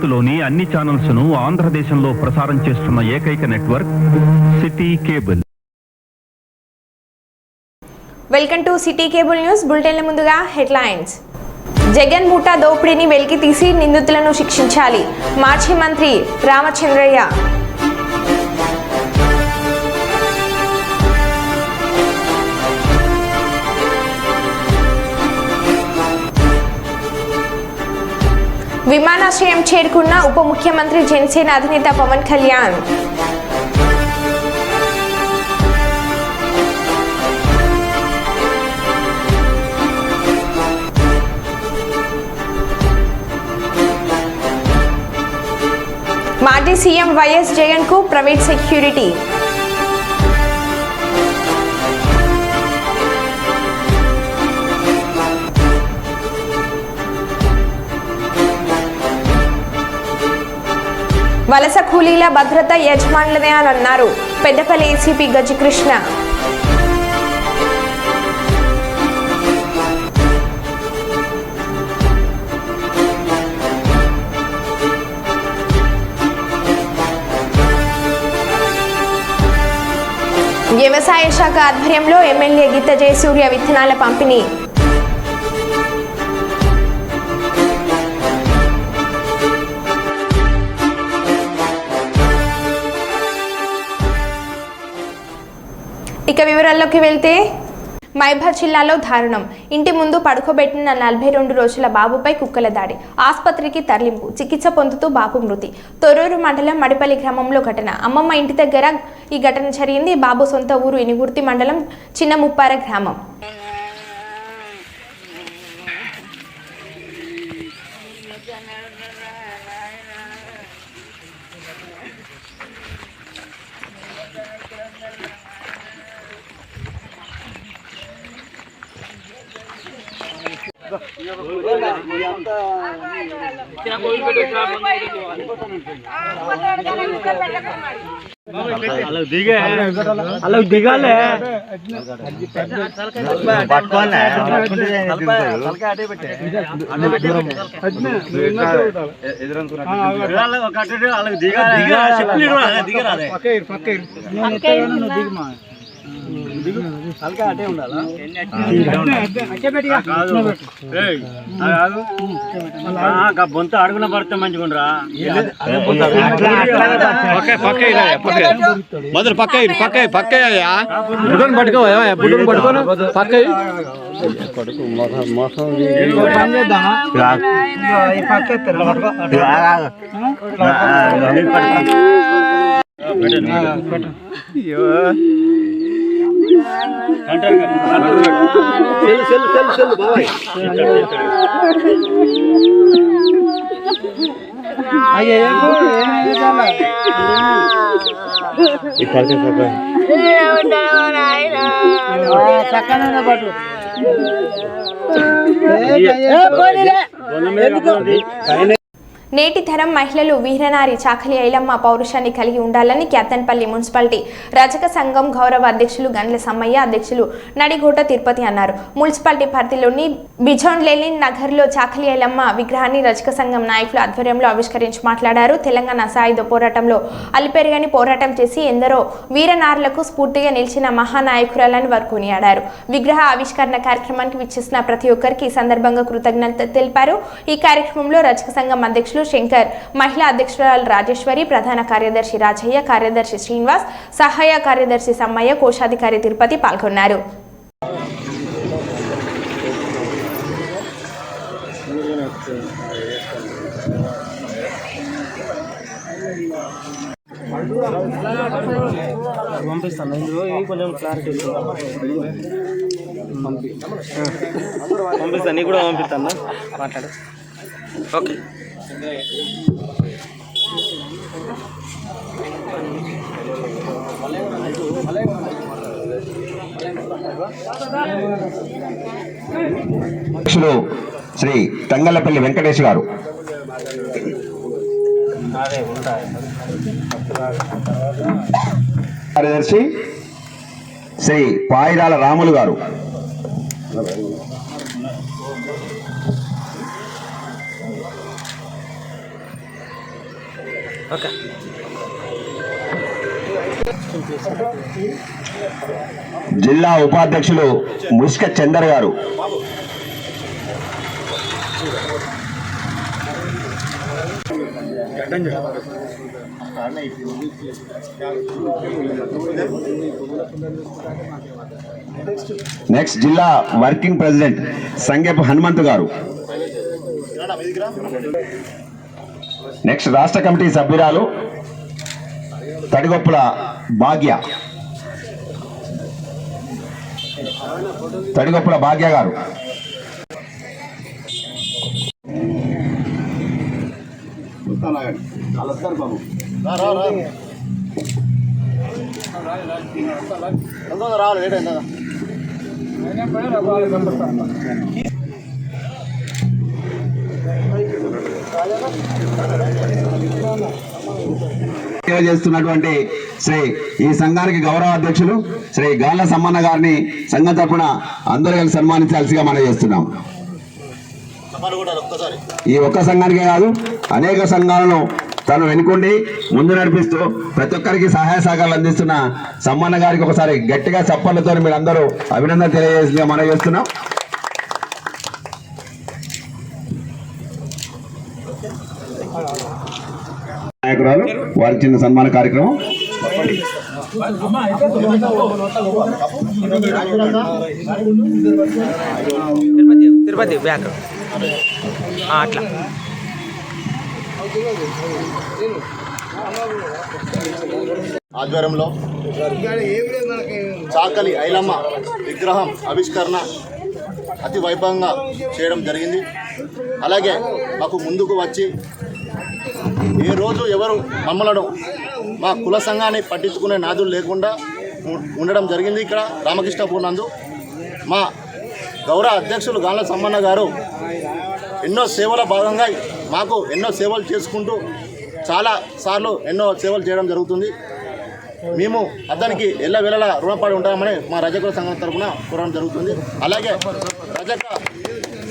భారత్లోని అన్ని ఛానల్స్ ను ఆంధ్రదేశంలో ప్రసారం చేస్తున్న ఏకైక network city cable. Welcome to city cable news. బులెటిన్ల ముందుగా హెడ్లైన్స్. జగన్ ముఠా దోపిడీని వెలికి తీసి నిందితులను శిక్షించాలి. మాజీ మంత్రి రామచంద్రయ్య. విమానాశ్రయం చేరుకున్న ఉప ముఖ్యమంత్రి జనసేన అధినేత పవన్ కళ్యాణ్. మాజీ సీఎం వైఎస్ జగన్ కు ప్రైవేట్ సెక్యూరిటీ. వలస కూలీల భద్రత యజమానులదే అని అన్నారు పెద్దపల్లి ఏసీపీ గజకృష్ణ. వ్యవసాయ శాఖ ఆధ్వర్యంలో ఎమ్మెల్యే గీత జయసూర్య విత్తనాల పంపిణీ. ఇక వివరాల్లోకి వెళ్తే మైబాద్ జిల్లాలో దారుణం. ఇంటి ముందు పడుకోబెట్టిన 42 రోజుల బాబుపై కుక్కల దాడి. ఆసుపత్రికి తరలింపు. చికిత్స పొందుతూ బాబు మృతి. తొర్రూరు మండలం మడిపల్లి గ్రామంలో ఘటన. అమ్మమ్మ ఇంటి దగ్గర ఈ ఘటన జరిగింది. బాబు సొంత ఊరు ఇనిగుర్తి మండలం చిన్న ముప్పార గ్రామం. బొంత అడుగున పడితే మంచిగుండ్రా. మొదలు పక్క పక్క బుడ్డను పట్టుకో బుడ్డను పట్టుకోను పక్క కొడుకు మోసం చక్కన పట్టు నేటి తరం మహిళలు వీరనారి చాకలి ఐలమ్మ పౌరుషాన్ని కలిగి ఉండాలని క్యాతన్పల్లి మున్సిపాలిటీ రజక సంఘం గౌరవ అధ్యక్షులు గండ్ల సమ్మయ్య, అధ్యక్షులు నడిగోట తిరుపతి అన్నారు. మున్సిపాలిటీ పరిధిలోని బిజోన్ లెనిన్ నగర్లో చాకలి ఐలమ్మ విగ్రహాన్ని రజక సంఘం నాయకుల ఆధ్వర్యంలో ఆవిష్కరించి మాట్లాడారు. తెలంగాణ సాయుధ పోరాటంలో అలిపెరగని పోరాటం చేసి ఎందరో వీరనారులకు స్ఫూర్తిగా నిలిచిన మహానాయకురాలని వారు కొనియాడారు. విగ్రహ ఆవిష్కరణ కార్యక్రమానికి విచ్చేసిన ప్రతి ఒక్కరికి ఈ సందర్భంగా కృతజ్ఞత తెలిపారు. ఈ కార్యక్రమంలో రజక సంఘం అధ్యక్షులు శంకర్, మహిళా అధ్యక్షురాలు రాజేశ్వరి, ప్రధాన కార్యదర్శి రాజయ్య, కార్యదర్శి శ్రీనివాస్, సహాయ కార్యదర్శి సమ్మయ్య, కోశాధికారి తిరుపతి పాల్గొన్నారు. పంపిస్తాను కొంచెం క్లారిటీ పంపిస్తాను నీకు కూడా పంపిస్తాను మాట్లాడు. ఓకే అధ్యక్షులు శ్రీ తంగళ్లపల్లి వెంకటేష్ గారు, కార్యదర్శి శ్రీ పాయిరాల రాములు గారు, ఓకే. జిల్లా ఉపాధ్యక్షులు ముష్క చందర్ గారు. నెక్స్ట్ జిల్లా వర్కింగ్ ప్రెసిడెంట్ సంగెపు హనుమంతు గారు. నెక్స్ట్ రాష్ట్ర కమిటీ సభ్యురాలు తడిగొప్పుల భాగ్య గారు. చేస్తున్నటువంటి శ్రీ ఈ సంఘానికి గౌరవ అధ్యక్షులు శ్రీ గాళ్ళ సమ్మన్న గారిని సంఘం తరపున అందరూ కలిసి సన్మానించాల్సిగా మనం చేస్తున్నాం. ఈ ఒక్క సంఘానికే కాదు, అనేక సంఘాలను తను వెనుకుండి ముందు నడిపిస్తూ ప్రతి ఒక్కరికి సహాయ సహకారాలు అందిస్తున్న సమ్మన్న గారికి ఒకసారి గట్టిగా చప్పట్లతో మీరు అందరూ అభినందన తెలియజేసిగా మనం చేస్తున్నాం. నాయకురాలు వారి చిన్న సన్మాన కార్యక్రమం. తిరుపతి బ్యాక్ అట్లా ఆధ్వర్యంలో చాకలి ఐలమ్మ విగ్రహం ఆవిష్కరణ అతి వైభవంగా చేయడం జరిగింది. అలాగే మాకు ముందుకు వచ్చి ఏ రోజు ఎవరు మమ్మలను మా కుల సంఘాన్ని పట్టించుకునే నాదులు లేకుండా ఉండడం జరిగింది. ఇక్కడ రామకృష్ణపూర్ నందు మా గౌరవ అధ్యక్షులు గాళ్ళ సమ్మన్న గారు ఎన్నో సేవల భాగంగా మాకు ఎన్నో సేవలు చేసుకుంటూ చాలా సార్లు ఎన్నో సేవలు చేయడం జరుగుతుంది. మేము అతనికి ఎల్లవేళలా రుణపడి ఉంటామని మా రజకుల సంఘం తరఫున కోరడం జరుగుతుంది. అలాగే రజక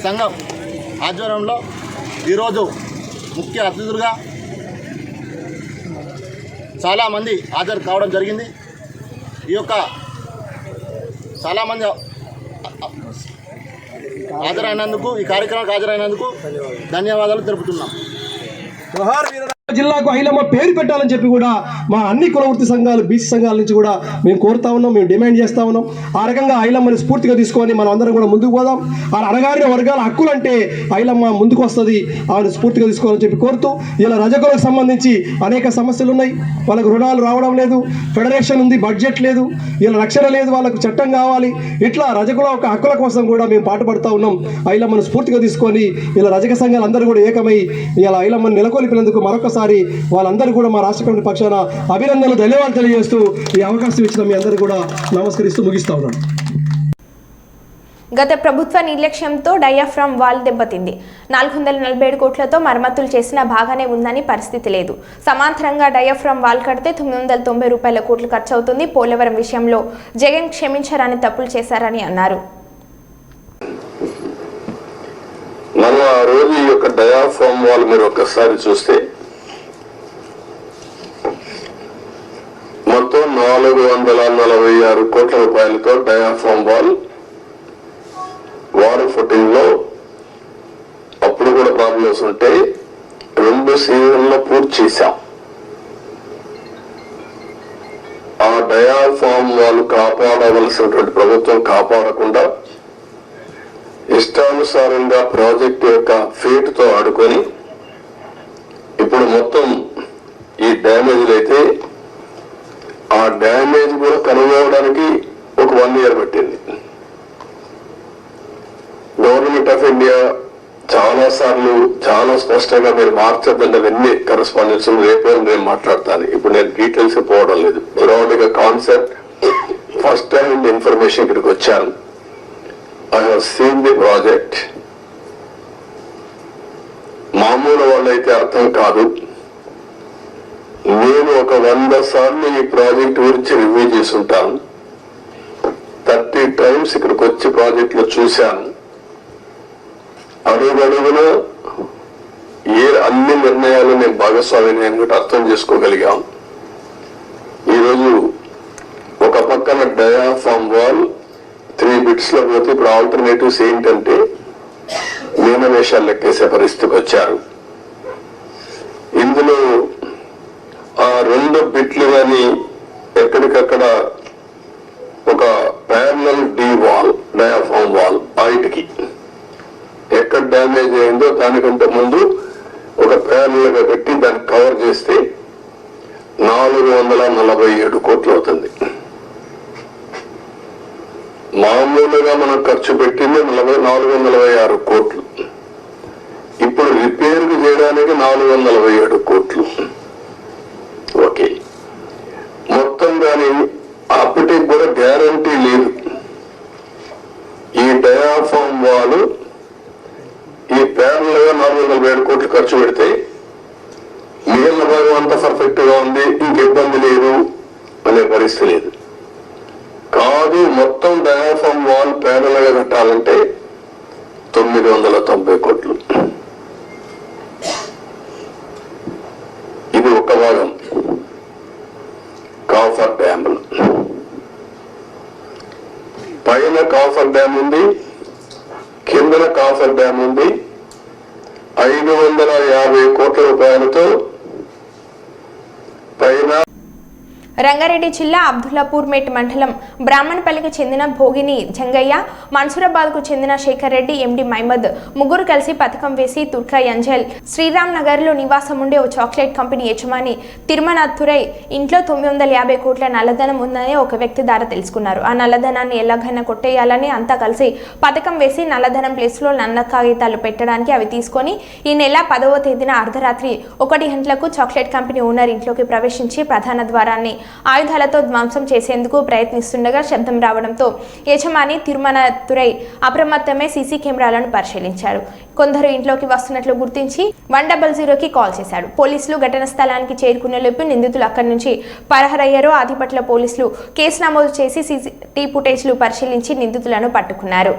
సంఘం ఆధ్వర్యంలో ఈరోజు ముఖ్య అతిథులుగా చాలామంది హాజరు కావడం జరిగింది. ఈ యొక్క చాలామంది హాజరైనందుకు, ఈ కార్యక్రమానికి హాజరైనందుకు ధన్యవాదాలు తెలుపుతున్నాం. జిల్లాకు ఐలమ్మ పేరు పెట్టాలని చెప్పి కూడా మా అన్ని కులవృత్తి సంఘాలు, బీసీ సంఘాల నుంచి కూడా మేము కోరుతా ఉన్నాం, మేము డిమాండ్ చేస్తా ఉన్నాం. ఆ రకంగా ఐలమ్మని స్ఫూర్తిగా తీసుకొని మనం అందరం కూడా ముందుకు పోదాం. ఆ అణగారిన వర్గాల హక్కులంటే ఐలమ్మ ముందుకు వస్తుంది, ఆమెను స్ఫూర్తిగా తీసుకోవాలని చెప్పి కోరుతూ, ఇలా రజకులకు సంబంధించి అనేక సమస్యలు ఉన్నాయి. వాళ్ళకు రుణాలు రావడం లేదు, ఫెడరేషన్ ఉంది, బడ్జెట్ లేదు, ఇలా రక్షణ లేదు, వాళ్ళకు చట్టం కావాలి. ఇట్లా రజకుల యొక్క హక్కుల కోసం కూడా మేము పాటుపడుతూ ఉన్నాం. ఐలమ్మను స్ఫూర్తిగా తీసుకొని ఇలా రజక సంఘాలు అందరూ కూడా ఏకమై ఇలా ఐలమ్మను నెలకొల్పినందుకు మరొకసారి వాళ్ళందరూ కూడా మా రాష్ట్ర కమిటీ పక్షాన అభినందనలు, ధన్యవాదాలు తెలియజేస్తూ ఈ అవకాశం ఇచ్చిన మీ అందరూ కూడా నమస్కరిస్తూ ముగిస్తా ఉన్నాను. గత ప్రభుత్వ నిర్లక్ష్యంతో డయాఫ్రామ్ వాల్ దెబ్బతింది. 447 కోట్లతో మరమ్మతులు చేసినా బాగానే ఉందని పరిస్థితి లేదు. సమాంతరంగా డయాఫ్రామ్ వాల్ కడితే 990 కోట్లు ఖర్చు అవుతుంది. పోలవరం విషయంలో జగన్ క్షమించరాని తప్పులు చేశారని అన్నారు. మనం ఆ రోజు ఈ యొక్క డయాఫ్రామ్ వాల్ మీరు ఒక్కసారి చూస్తే మొత్తం 446 కోట్ల రూపాయలతో డయాఫ్రామ్ వాల్ వాటర్ ఫుటింగ్ లో అప్పుడు కూడా ప్రాబ్లమ్స్ ఉంటే 2 సీజన్లో పూర్తి చేశాం. ఆ డయాఫ్రామ్ వాల్ కాపాడవలసినటువంటి ప్రభుత్వం కాపాడకుండా ఇష్టానుసారంగా ప్రాజెక్టు యొక్క ఫేట్ తో ఆడుకొని ఇప్పుడు మొత్తం ఈ డ్యామేజ్లు అయితే ఆ డ్యామేజ్ కూడా కనుగొనడానికి ఒక 1 year పట్టింది. గవర్నమెంట్ ఆఫ్ ఇండియా చాలా సార్లు చాలా స్పష్టంగా మీరు మార్చద్దండి అవన్నీ కరెస్పాండెన్స్ రేపే నేను మాట్లాడతాను. ఇప్పుడు నేను డీటెయిల్స్ పోవడం లేదు. బ్రాడ్ గా కాన్సెప్ట్ ఫస్ట్ హ్యాండ్ ఇన్ఫర్మేషన్ ఇక్కడికి వచ్చాను. I have seen the project. మామూలు వాళ్ళైతే అర్థం కాదు. నేను ఒక 100 సార్లు ఈ ప్రాజెక్ట్ గురించి రివ్యూ చేసి ఉంటాను. 30 times ఇక్కడికి వచ్చి ప్రాజెక్ట్ లో చూశాను. అడుగడుగున ఏ అన్ని నిర్ణయాలు నేను భాగస్వామిని అని కూడా అర్థం చేసుకోగలిగాం. ఈరోజు ఒక పక్కన డయాఫామ్ వాల్ 3 బిట్స్ లో పోతే ఇప్పుడు ఆల్టర్నేటివ్స్ ఏంటంటే మీనవేషాలు లెక్కేసే పరిస్థితికి వచ్చారు. ఇందులో ఆ 2 బిట్లు కానీ ఎక్కడికక్కడ ఒక parallel D wall, diaphragm wall హైట్కి ఎక్కడ డ్యామేజ్ అయిందో దానికంటే ముందు ఒక ప్యారలల్ గా పెట్టి దాన్ని కవర్ చేస్తే 447 కోట్లు అవుతుంది. మామూలుగా మనం ఖర్చు పెట్టింది 446 కోట్లు. ఇప్పుడు రిపేర్ చేయడానికి 447 కోట్లు. ఓకే, మొత్తం దాని అప్పటికి కూడా గ్యారంటీ లేదు. ఈ డయాఫామ్ వాల్ ఈ ప్యారల్ గా 447 కోట్లు ఖర్చు పెడితే మిగిలిన భాగం అంతా పర్ఫెక్ట్ గా ఉంది, ఇంక ఇబ్బంది లేదు అనే పరిస్థితి లేదు. కాదు, మొత్తం డయాఫామ్ వాల్ ప్యారల్ గా కట్టాలంటే 990 కోట్లు. ఇది ఒక భాగం. కాఫర్ డ్యామ్, పైన కాఫర్ డ్యామ్ ఉంది, కిందన కాఫర్ డ్యామ్ ఉంది. 550 కోట్ల రూపాయలతో పైన. రంగారెడ్డి జిల్లా అబ్దుల్లాపూర్ మేట్ మండలం బ్రాహ్మణపల్లికి చెందిన భోగిని జంగయ్య, మన్సూరాబాద్కు చెందిన శేఖర్ రెడ్డి, ఎండి మహమ్మద్ ముగ్గురు కలిసి పథకం వేసి తుర్కా యంజల్ శ్రీరామ్ నగర్లో నివాసం ఉండే ఓ చాక్లెట్ కంపెనీ యజమాని తిరుమనాథురై ఇంట్లో 950 కోట్ల నల్లధనం ఉందని ఒక వ్యక్తి ద్వారా తెలుసుకున్నారు. ఆ నల్లధనాన్ని ఎలాగైనా కొట్టేయాలని అంతా కలిసి పథకం వేసి నల్లధనం ప్లేస్లో నల్ల కాగితాలు పెట్టడానికి అవి తీసుకొని ఈ నెల 10వ తేదీన అర్ధరాత్రి 1 గంటలకు చాక్లెట్ కంపెనీ ఓనర్ ఇంట్లోకి ప్రవేశించి ప్రధాన ద్వారాన్ని ఆయుధాలతో ధ్వంసం చేసేందుకు ప్రయత్నిస్తుండగా శబ్దం రావడంతో యజమాని తిరుమనాథురై అప్రమత్తమై సీసీ కెమెరాలను పరిశీలించారు. కొందరు ఇంట్లోకి వస్తున్నట్లు గుర్తించి 100కి కాల్ చేశాడు. పోలీసులు ఘటన స్థలానికి చేరుకునేలోపు నిందితులు అక్కడి నుంచి పరారయ్యారు. ఆదిపట్ల పోలీసులు కేసు నమోదు చేసి సీసీటీవీ ఫుటేజ్లు పరిశీలించి నిందితులను పట్టుకున్నారు.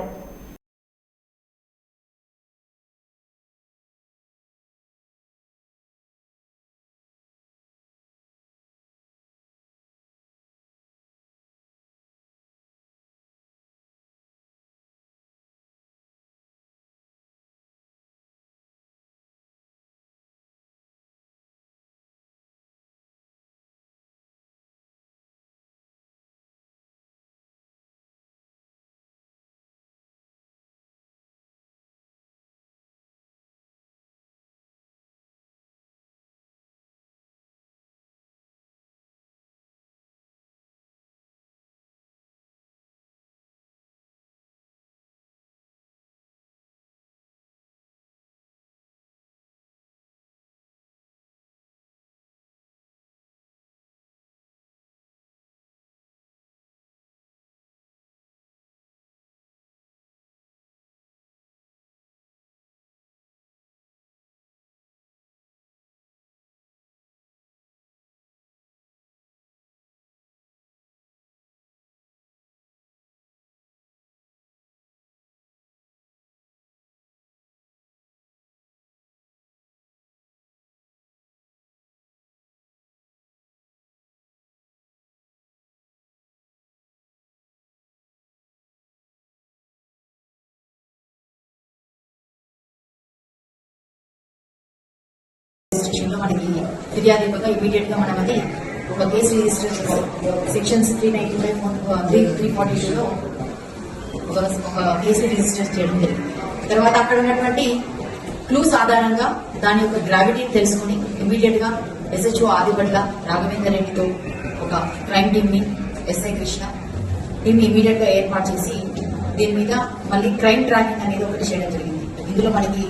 మనకి ఫిర్యాదు ఇవ్వగా ఇమీడియట్ గా మనం అది ఒక కేసు రిజిస్టర్ చేస్తాం. సెక్షన్స్ 392 ఒక కేసు రిజిస్టర్ చేయడం జరిగింది. తర్వాత అక్కడ ఉన్నటువంటి క్లూస్ ఆధారంగా దాని యొక్క గ్రావిటీని తెలుసుకుని ఇమీడియట్ గా SHO ఆదిపట్ల రాఘవేందర్ రెడ్డితో ఒక క్రైమ్ టీమ్ ని SI కృష్ణ టీమ్ ఇమీడియట్ గా ఏర్పాటు చేసి దీని మీద మళ్ళీ క్రైమ్ ట్రాకింగ్ అనేది ఒకటి చేయడం జరిగింది. ఇందులో మనకి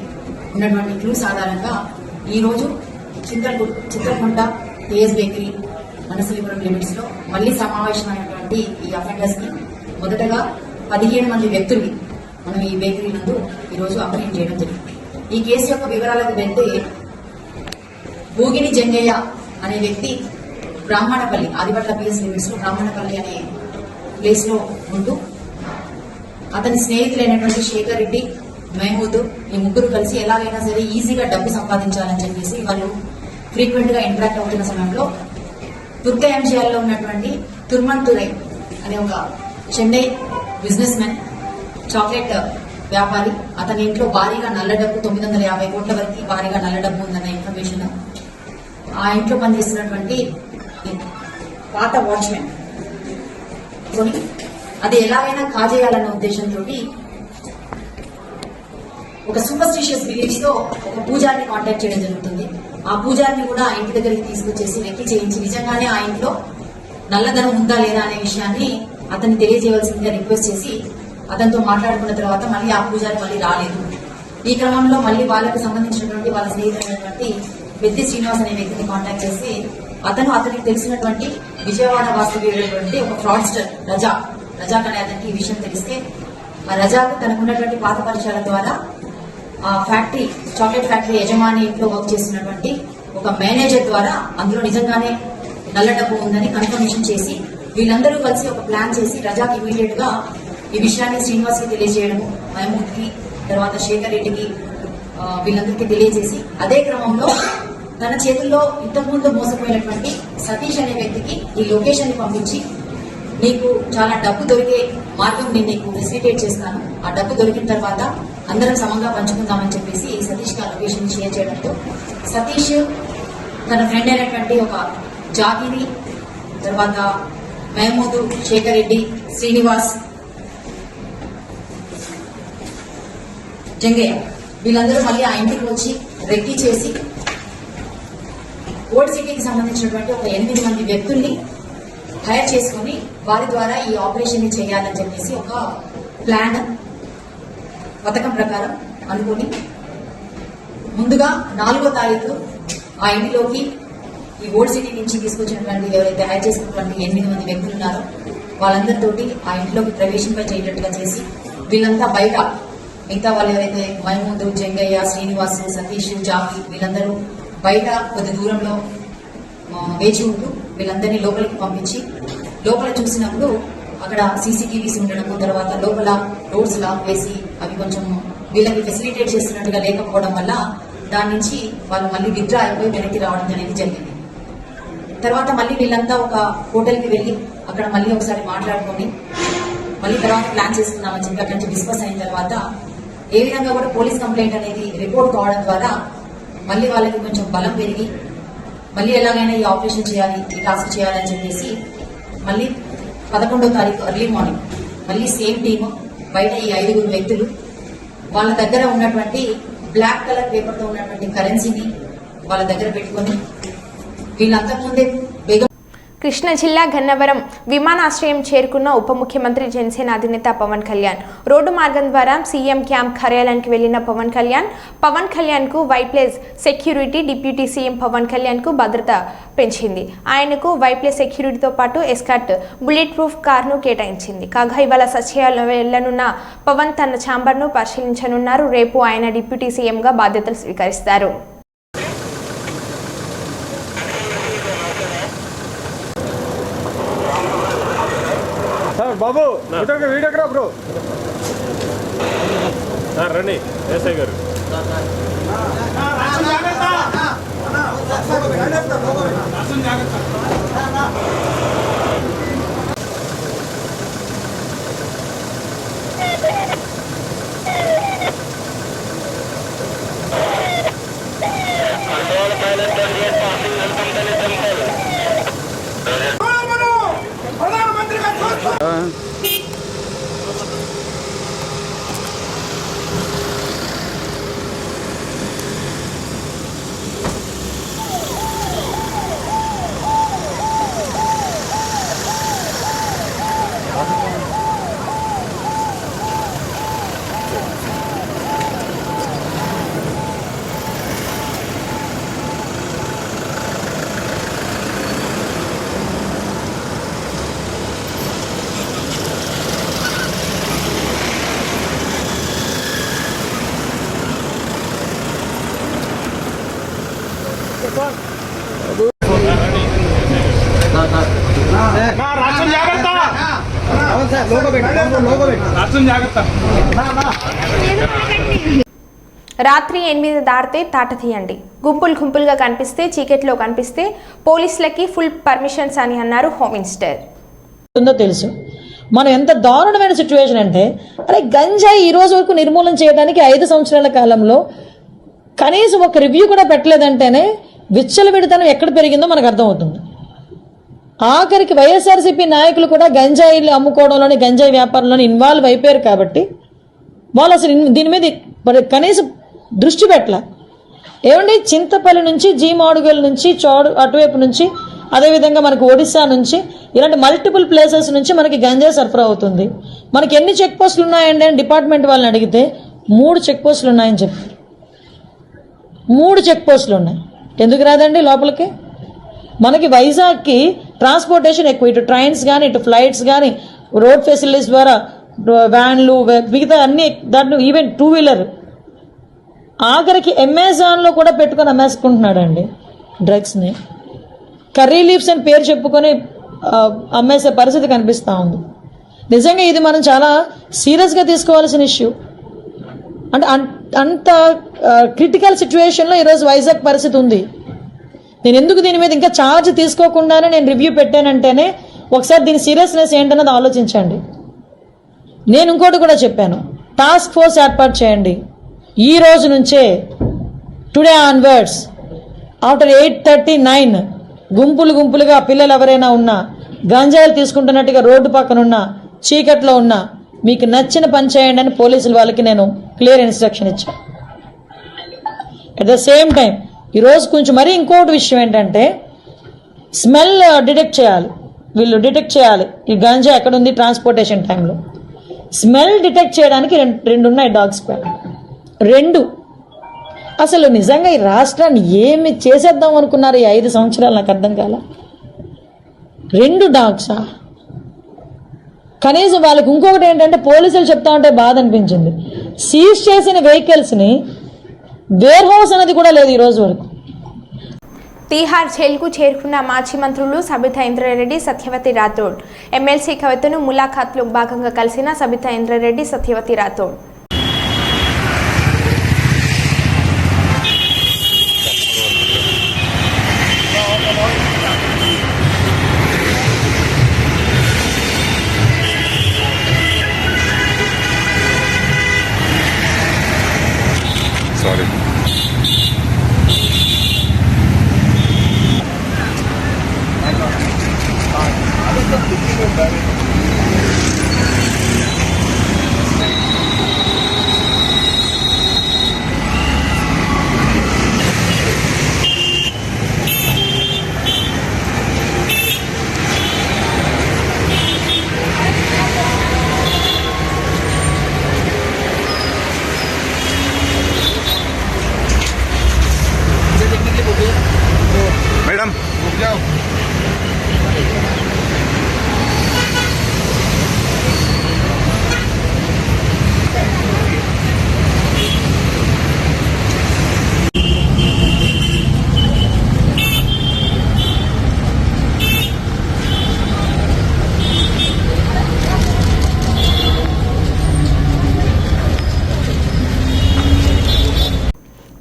ఉన్నటువంటి క్లూస్ ఆధారంగా ఈ రోజు చిత్రకుంట KS బేకరీ మనసలిపురం లిమిట్స్ లో మళ్లీ సమావేశమైనటువంటి ఈ అఫెండర్స్ ని మొదటగా 17 మంది వ్యక్తుల్ని మనం ఈ బేకరీ నందు ఈ రోజు అప్రహెండ్ చేయడం జరిగింది. ఈ కేసు యొక్క వివరాలకు వెళ్తే భోగిని జంగయ్య అనే వ్యక్తి బ్రాహ్మణపల్లి ఆదిపట్ల PS లిమిట్స్ లో బ్రాహ్మణపల్లి అనే ప్లేస్ లో ఉంటూ అతని స్నేహితులైనటువంటి శేఖర్ రెడ్డి, మెహమూద్ ఈ ముగ్గురు కలిసి ఎలాగైనా సరే ఈజీగా డబ్బు సంపాదించాలని చెప్పేసి వాళ్ళు ఫ్రీక్వెంట్ గా ఇంటరాక్ట్ అవుతున్న సమయంలో తుర్కయాంజియాల్లో ఉన్నటువంటి తుర్మన్ తురై అనే ఒక చెన్నై బిజినెస్ మ్యాన్, చాక్లెట్ వ్యాపారి, అతని ఇంట్లో భారీగా నల్ల డబ్బు 950 కోట్ల వరకు భారీగా నల్ల డబ్బు ఉందన్న ఇన్ఫర్మేషన్ ఆ ఇంట్లో పనిచేస్తున్నటువంటి పాత వాచ్మెన్ అది ఎలాగైనా కాజేయాలన్న ఉద్దేశంతో ఒక సూపర్స్టిషియస్ బిలీఫ్స్ తో ఒక పూజారిని కాంటాక్ట్ చేయడం జరుగుతుంది. ఆ పూజారిని కూడా ఆ ఇంటి దగ్గరికి తీసుకొచ్చేసి వెక్కి చేయించి నిజంగానే ఆ ఇంట్లో నల్లధనం ఉందా లేదా అనే విషయాన్ని అతన్ని తెలియజేయవలసిందిగా రిక్వెస్ట్ చేసి అతనితో మాట్లాడుకున్న తర్వాత మళ్ళీ ఆ పూజారి మళ్ళీ రాలేదు. ఈ క్రమంలో మళ్ళీ వాళ్ళకి సంబంధించినటువంటి వాళ్ళ స్నేహితులైనటువంటి పెద్ది శ్రీనివాస్ అనే వ్యక్తిని కాంటాక్ట్ చేసి అతనికి తెలిసినటువంటి విజయవాడ వాస్తవ్యుడైనటువంటి ఒక ఫ్రాడ్స్టర్ రజాక్ అనే అతనికి ఈ విషయం తెలిస్తే ఆ రజాక్ తనకున్నటువంటి పాత పరిచయాల ద్వారా ఆ ఫ్యాక్టరీ చాక్లెట్ ఫ్యాక్టరీ యజమాని ఇంట్లో వర్క్ చేస్తున్నటువంటి ఒక మేనేజర్ ద్వారా అందులో నిజంగానే నల్ల డబ్బు ఉందని కన్ఫర్మేషన్ చేసి వీళ్ళందరూ కలిసి ఒక ప్లాన్ చేసి రజాక్ ఇమీడియట్ గా ఈ విషయాన్ని శ్రీనివాస్ కి తెలియజేయడము, మహమూద్ కి, తర్వాత శేఖర్ రెడ్డికి వీళ్ళందరికీ తెలియజేసి అదే క్రమంలో తన చేతుల్లో ఇంతకుముందు మోసపోయినటువంటి సతీష్ అనే వ్యక్తికి ఈ లొకేషన్ ని పంపించి నీకు చాలా డబ్బు దొరికే మార్గం నేను నీకు ఫెసిలిటేట్ చేస్తాను, ఆ డబ్బు దొరికిన తర్వాత అందరం సమంగా పంచుకుందామని చెప్పేసి సతీష్ కి ఆ లొకేషన్ షేర్ చేయడంతో సతీష్ తన ఫ్రెండ్ అయినటువంటి ఒక జాగిరి, తర్వాత మహమూద్, శేఖర్ రెడ్డి, శ్రీనివాస్, జంగయ్య వీళ్ళందరూ మళ్ళీ ఆ ఇంటికి వచ్చి రెక్కీ చేసి ఓల్డ్ సిటీకి సంబంధించినటువంటి ఒక 8 మంది వ్యక్తుల్ని హైర్ చేసుకుని వారి ద్వారా ఈ ఆపరేషన్ ని చేయాలని చెప్పేసి ఒక ప్లాన్ పథకం ప్రకారం అనుకుని ముందుగా 4వ తారీఖు ఆ ఇంటిలోకి ఈ ఓల్డ్ సిటీ నుంచి తీసుకొచ్చినటువంటి ఎవరైతే హైర్ చేసుకున్నటువంటి 8 మంది వ్యక్తులు ఉన్నారో వాళ్ళందరితోటి ఆ ఇంట్లోకి ప్రవేశింప చేయటట్టుగా చేసి వీళ్ళంతా బయట మిగతా వాళ్ళు ఎవరైతే మహమూద్, జంగయ్య, శ్రీనివాస్, సతీష్, జాకి వీళ్ళందరూ బయట కొద్ది దూరంలో వేచి ఉంటూ వీళ్ళందరినీ లోపలికి పంపించి లోపల చూసినప్పుడు అక్కడ సీసీటీవీస్ ఉండడము, తర్వాత లోపల రోడ్స్ లాక్ వేసి అవి కొంచెం వీళ్ళకి ఫెసిలిటేట్ చేస్తున్నట్టుగా లేకపోవడం వల్ల దాని నుంచి వాళ్ళు మళ్ళీ విత్డ్రా అయిపోయి వెనక్కి రావడం అనేది జరిగింది. తర్వాత మళ్ళీ వీళ్ళంతా ఒక హోటల్కి వెళ్ళి అక్కడ మళ్ళీ ఒకసారి మాట్లాడుకొని మళ్ళీ తర్వాత ప్లాన్ చేసుకున్నామని చెప్పి అక్కడి నుంచి డిస్కస్ అయిన తర్వాత ఏ విధంగా కూడా పోలీస్ కంప్లైంట్ అనేది రిపోర్ట్ కావడం ద్వారా మళ్ళీ వాళ్ళకి కొంచెం బలం పెరిగి మళ్ళీ ఎలాగైనా ఈ ఆపరేషన్ చేయాలి, ఈ టాస్క్ చేయాలని చెప్పేసి మళ్ళీ 11వ తారీఖు ఎర్లీ మార్నింగ్ మళ్ళీ సేమ్ టీమ్ బయట ఈ 5 వ్యక్తులు వాళ్ళ దగ్గర ఉన్నటువంటి బ్లాక్ కలర్ పేపర్ తో ఉన్నటువంటి కరెన్సీని వాళ్ళ దగ్గర పెట్టుకొని వీళ్ళంతకుముందే బేగం కృష్ణా జిల్లా గన్నవరం విమానాశ్రయం చేరుకున్న ఉప ముఖ్యమంత్రి జనసేన అధినేత పవన్ కళ్యాణ్ రోడ్డు మార్గం ద్వారా సీఎం క్యాంప్ కార్యాలయానికి వెళ్లిన పవన్ కళ్యాణ్ కు Y plus security deputy CM Pavan Kalyan కు భద్రత పెంచింది. ఆయనకు వైప్లేస్ సెక్యూరిటీతో పాటు ఎస్కార్ట్ బుల్లెట్ ప్రూఫ్ కార్ను కేటాయించింది. కాగా ఇవాళ సచివాలయం వెళ్లనున్న పవన్ తన ఛాంబర్ను పరిశీలించనున్నారు. రేపు ఆయన డిప్యూటీ సీఎంగా బాధ్యతలు స్వీకరిస్తారు. బాబు వీడియో బ్రో రండి ఎస్ఐ గారు. రాత్రి 8 దాటితే తాట తీయండి. గుంపులుగా కనిపిస్తే, చీకట్లో కనిపిస్తే పోలీసులకి ఫుల్ పర్మిషన్స్ అని అన్నారు హోమ్ మినిస్టర్. తెలుసు మనం ఎంత దారుణమైన సిచ్యువేషన్ అంటే, అరే గంజాయి ఈ రోజు వరకు నిర్మూలన చేయడానికి 5 సంవత్సరాల కాలంలో కనీసం ఒక రివ్యూ కూడా పెట్టలేదంటేనే విచ్చలవిడితనం ఎక్కడ పెరిగిందో మనకు అర్థమవుతుంది. ఆఖరికి వైఎస్ఆర్సీపీ నాయకులు కూడా గంజాయిలు అమ్ముకోవడంలోని, గంజాయి వ్యాపారంలోని ఇన్వాల్వ్ అయిపోయారు కాబట్టి వాళ్ళు అసలు దీని మీద కనీసం దృష్టి పెట్టలే. ఏమండి, చింతపల్లి నుంచి, జీమాడుగల్ నుంచి, అటువైపు నుంచి, అదేవిధంగా మనకు ఒడిశా నుంచి, ఇలాంటి మల్టిపుల్ ప్లేసెస్ నుంచి మనకి గంజాయి సరఫరా అవుతుంది. మనకి ఎన్ని చెక్ పోస్టులు ఉన్నాయండి అని డిపార్ట్మెంట్ వాళ్ళని అడిగితే 3 చెక్ పోస్టులు ఉన్నాయని చెప్పారు. 3 చెక్ పోస్టులు ఉన్నాయి. ఎందుకు రాదండి లోపలికి? మనకి వైజాగ్కి ట్రాన్స్పోర్టేషన్ ఎక్కువ, ఇటు ట్రైన్స్ కానీ, ఇటు ఫ్లైట్స్ కానీ, రోడ్ ఫెసిలిటీస్ ద్వారా వ్యాన్లు, మిగతా అన్ని, దాంట్లో ఈవెన్ 2 వీలర్, ఆఖరికి అమెజాన్లో కూడా పెట్టుకొని అమ్మేసుకుంటున్నాడండి డ్రగ్స్ని. కర్రీ లీవ్స్ అని పేరు చెప్పుకొని అమ్మేసే పరిస్థితి కనిపిస్తూ ఉంది. నిజంగా ఇది మనం చాలా సీరియస్గా తీసుకోవాల్సిన ఇష్యూ. అంటే అంత క్రిటికల్ సిచ్యువేషన్లో ఈరోజు వైజాగ్ పరిస్థితి ఉంది. నేను ఎందుకు దీని మీద ఇంకా ఛార్జ్ తీసుకోకుండానే నేను రివ్యూ పెట్టానంటేనే ఒకసారి దీని సీరియస్నెస్ ఏంటన్నది ఆలోచించండి. నేను ఇంకోటి కూడా చెప్పాను, టాస్క్ ఫోర్స్ ఏర్పాటు చేయండి. ఈ రోజు నుంచే టుడే ఆన్వర్డ్స్ ఆఫ్టర్ 8:39 గుంపులుగా పిల్లలు ఎవరైనా ఉన్నా, గంజాయిలు తీసుకుంటున్నట్టుగా రోడ్డు పక్కన ఉన్నా, చీకట్లో ఉన్నా, మీకు నచ్చిన పని చేయండి అని పోలీసుల వాళ్ళకి నేను క్లియర్ ఇన్స్ట్రక్షన్ ఇచ్చాను. అట్ ద సేమ్ టైం ఈరోజు కొంచెం మరీ ఇంకోటి విషయం ఏంటంటే, స్మెల్ డిటెక్ట్ చేయాలి. వీళ్ళు డిటెక్ట్ చేయాలి ఈ గంజా ఎక్కడ ఉంది ట్రాన్స్పోర్టేషన్ టైంలో. స్మెల్ డిటెక్ట్ చేయడానికి రెండు ఉన్నాయి డాగ్ స్క్వాడ్. 2 అసలు నిజంగా ఈ రాష్ట్రాన్ని ఏమి చేసేద్దాం అనుకున్నారు ఈ 5 సంవత్సరాలు? నాకు అర్థం కాల. 2 డాగ్సా? కనీసం వాళ్ళకి ఇంకొకటి ఏంటంటే, పోలీసులు చెప్తా ఉంటే బాధ అనిపించింది, సీజ్ చేసిన వెహికల్స్ని వేర్ హౌస్ అనేది కూడా లేదు ఈ రోజు వరకు. తీహార్ జైలుకు చేరుకున్న మాజీ మంత్రులు సబితా ఇంద్రారెడ్డి, సత్యవతి రాథోడ్. ఎమ్మెల్సీ కవితను ములాఖాత్లో భాగంగా కలిసిన సబితా ఇంద్రారెడ్డి, సత్యవతి రాథోడ్.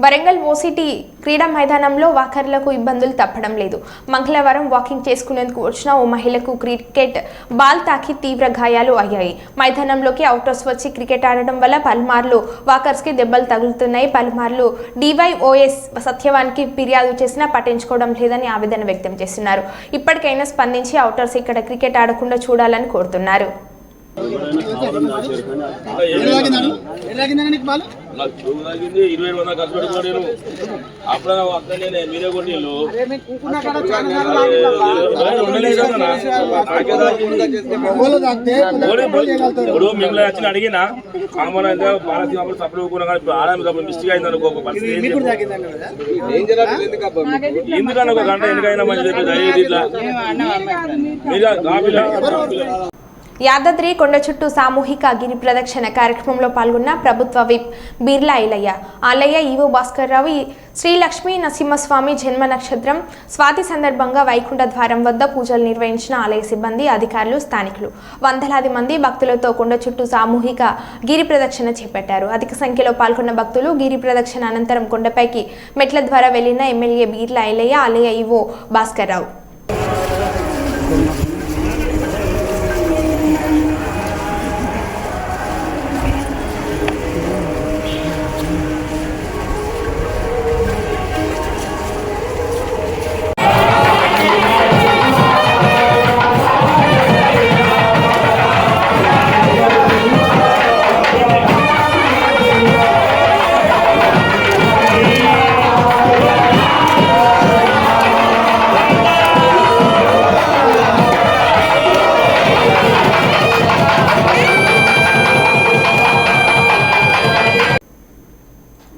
వరంగల్ ఓసిటీ క్రీడా మైదానంలో వాకర్లకు ఇబ్బందులు తప్పడం లేదు. మంగళవారం వాకింగ్ చేసుకునేందుకు వచ్చిన ఓ మహిళకు క్రికెట్ బాల్ తాకి తీవ్ర గాయాలు అయ్యాయి. మైదానంలోకి అవుటర్స్ వచ్చి క్రికెట్ ఆడడం వల్ల పలుమార్లు వాకర్స్కి దెబ్బలు తగులుతున్నాయి. పలుమార్లు DYOS సత్యవానికి ఫిర్యాదు చేసినా పట్టించుకోవడం లేదని ఆవేదన వ్యక్తం చేస్తున్నారు. ఇప్పటికైనా స్పందించి అవుటర్స్ ఇక్కడ క్రికెట్ ఆడకుండా చూడాలని కోరుతున్నారు. మిమ్మల్ని వచ్చి అడిగినా కామన్ అయితే బాలసింగ్ సప్లై కానీ ఆడమి మిస్టేక్ అయింది అనుకో, ఎందుకన్నా ఒక గంట ఎందుకైనా మంచిది. యాదాద్రి కొండ చుట్టూ సామూహిక గిరి ప్రదక్షిణ కార్యక్రమంలో పాల్గొన్న ప్రభుత్వ విప్ బీర్లా ఐలయ్య ఆలయ ఈవో భాస్కర్రావు శ్రీ లక్ష్మీ నరసింహస్వామి జన్మ నక్షత్రం స్వాతి సందర్భంగా వైకుంఠ ద్వారం వద్ద పూజలు నిర్వహించిన ఆలయ సిబ్బంది అధికారులు స్థానికులు వందలాది మంది భక్తులతో కొండ చుట్టూ సామూహిక గిరి ప్రదక్షిణ చేపట్టారు. అధిక సంఖ్యలో పాల్గొన్న భక్తులు గిరి ప్రదక్షిణ అనంతరం కొండపైకి మెట్ల ద్వారా వెళ్లిన ఎమ్మెల్యే బీర్లా ఐలయ్య ఆలయ ఈవో భాస్కర్రావు.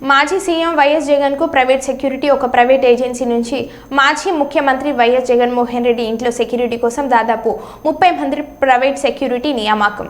మాజీ సీఎం వైఎస్ జగన్ కు ప్రైవేట్ సెక్యూరిటీ ఒక ప్రైవేట్ ఏజెన్సీ నుంచి మాజీ ముఖ్యమంత్రి వైఎస్ జగన్మోహన్ రెడ్డి ఇంట్లో సెక్యూరిటీ కోసం దాదాపు 30 మంది ప్రైవేట్ సెక్యూరిటీ నియామకం.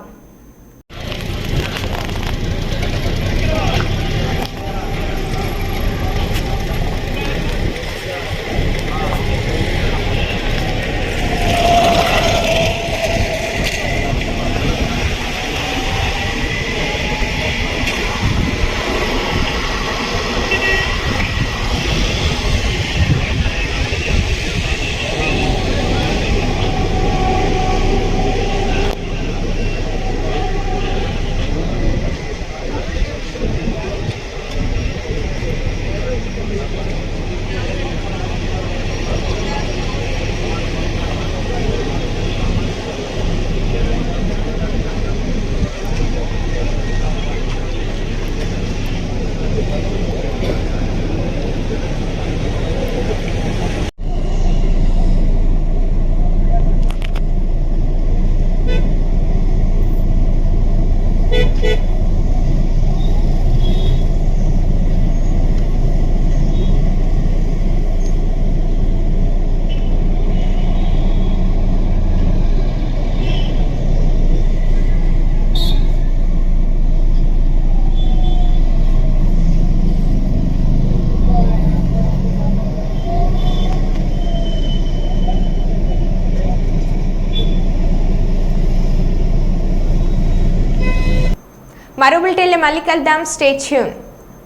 మరో బులెటిన్లో మళ్ళీ కలుద్దాం. Stay tune.